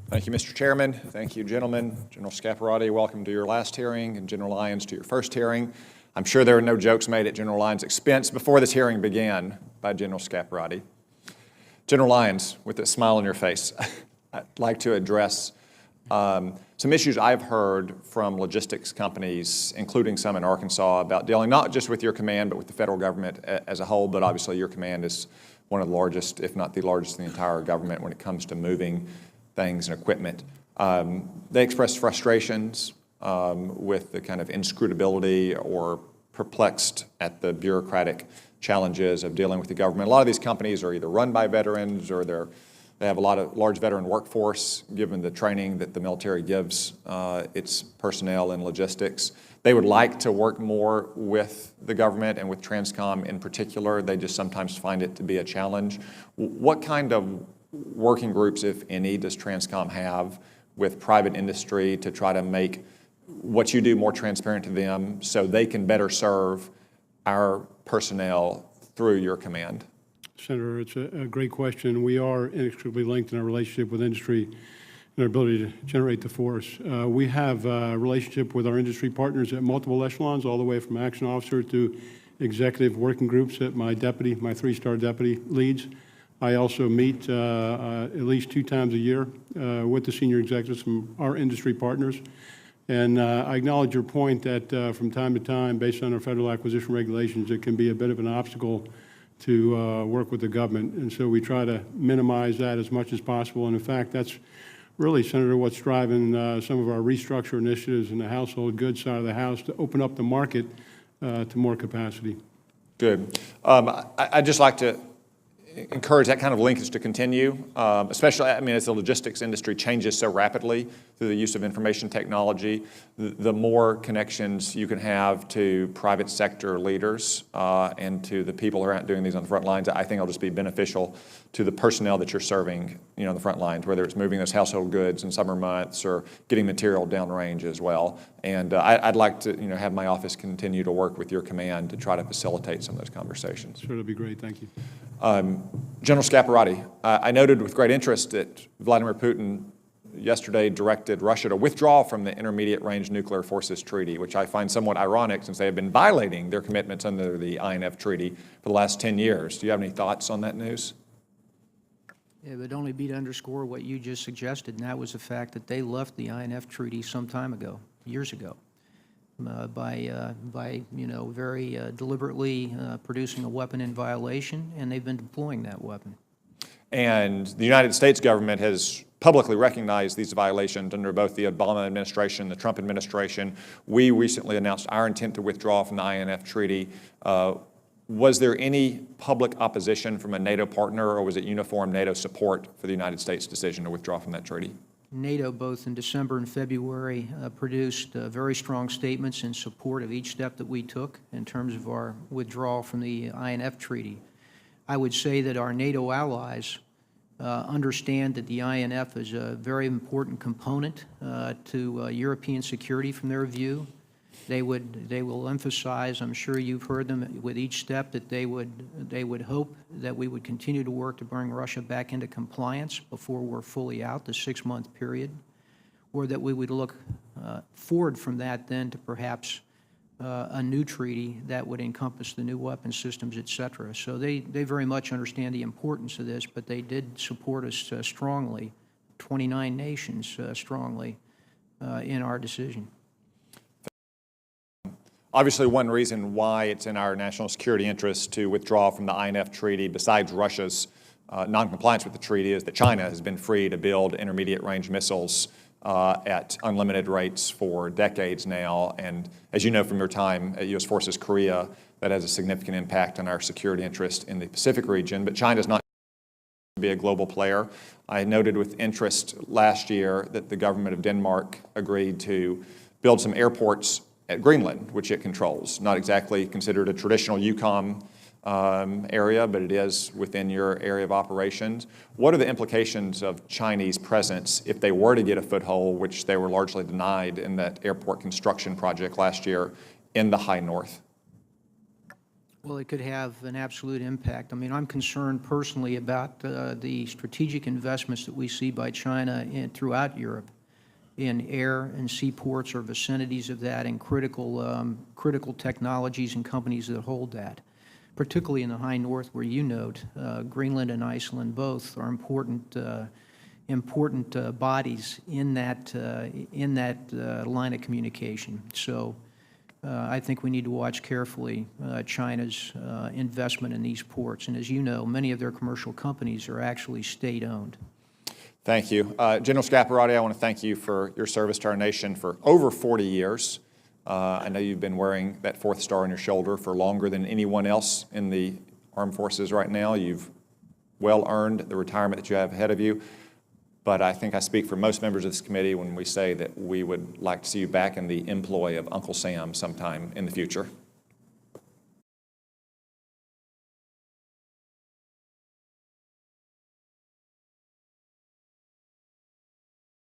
Thank you, Mr. Chairman. Thank you, gentlemen. General Scaparrotti, welcome to your last hearing, and General Lyons to your first hearing. I'm sure there were no jokes made at General Lyons' expense before this hearing began by General Scaparrotti. General Lyons, with a smile on your face, I'd like to address some issues I've heard from logistics companies, including some in Arkansas, about dealing not just with your command, but with the federal government as a whole, but obviously your command is one of the largest, if not the largest in the entire government when it comes to moving things and equipment. They express frustrations with the kind of inscrutability or perplexed at the bureaucratic challenges of dealing with the government. A lot of these companies are either run by veterans or they have a large veteran workforce, given the training that the military gives its personnel in logistics. They would like to work more with the government and with Transcom in particular. They just sometimes find it to be a challenge. What kind of working groups, if any, does Transcom have with private industry to try to make what you do more transparent to them so they can better serve our personnel through your command? Senator, it's a great question. We are inextricably linked in our relationship with industry and our ability to generate the force. We have a relationship with our industry partners at multiple echelons, all the way from action officer to executive working groups that my three-star deputy leads. I also meet at least 2 times a year with the senior executives from our industry partners. And I acknowledge your point that from time to time, based on our federal acquisition regulations, it can be a bit of an obstacle to work with the government. And so we try to minimize that as much as possible. And in fact, that's really, Senator, what's driving some of our restructure initiatives in the household goods side of the house to open up the market to more capacity. Good. I'd just like to encourage that kind of linkage to continue, especially, I mean, as the logistics industry changes so rapidly through the use of information technology, the more connections you can have to private sector leaders and to the people who are out doing these on the front lines, I think it'll just be beneficial to the personnel that you're serving, on the front lines, whether it's moving those household goods in summer months or getting material downrange as well. And I'd like to, have my office continue to work with your command to try to facilitate some of those conversations. Sure, that'd be great. Thank you. General Scaparrotti, I noted with great interest that Vladimir Putin yesterday directed Russia to withdraw from the Intermediate Range Nuclear Forces Treaty, which I find somewhat ironic since they have been violating their commitments under the INF Treaty for the last 10 years. Do you have any thoughts on that news? It would only be to underscore what you just suggested, and that was the fact that they left the INF Treaty some time ago, years ago, by very deliberately producing a weapon in violation, and they've been deploying that weapon. And the United States government has publicly recognized these violations under both the Obama administration and the Trump administration. We recently announced our intent to withdraw from the INF Treaty. Was there any public opposition from a NATO partner, or was it uniform NATO support for the United States' decision to withdraw from that treaty? NATO, both in December and February, produced very strong statements in support of each step that we took in terms of our withdrawal from the INF Treaty. I would say that our NATO allies understand that the INF is a very important component to European security from their view. They will emphasize, I'm sure you've heard them with each step, that they would hope that we would continue to work to bring Russia back into compliance before we're fully out, the 6-month period, or that we would look forward from that then to perhaps a new treaty that would encompass the new weapon systems, et cetera. So they very much understand the importance of this, but they did support us strongly, 29 nations strongly, in our decision. Obviously, one reason why it's in our national security interest to withdraw from the INF Treaty, besides Russia's noncompliance with the treaty, is that China has been free to build intermediate-range missiles at unlimited rates for decades now. And as you know from your time at U.S. Forces Korea, that has a significant impact on our security interest in the Pacific region. But China's not to be a global player. I noted with interest last year that the government of Denmark agreed to build some airports at Greenland, which it controls. Not exactly considered a traditional EUCOM area, but it is within your area of operations. What are the implications of Chinese presence if they were to get a foothold, which they were largely denied in that airport construction project last year in the high north? Well, it could have an absolute impact. I mean, I'm concerned personally about the strategic investments that we see by China throughout Europe in air and seaports or vicinities of that, and critical technologies and companies that hold that. Particularly in the high north, where you note Greenland and Iceland both are important bodies in that line of communication. So I think we need to watch carefully China's investment in these ports. And as you know, many of their commercial companies are actually state-owned. Thank you. General Scaparrotti, I want to thank you for your service to our nation for over 40 years. I know you've been wearing that fourth star on your shoulder for longer than anyone else in the armed forces right now. You've well earned the retirement that you have ahead of you. But I think I speak for most members of this committee when we say that we would like to see you back in the employ of Uncle Sam sometime in the future.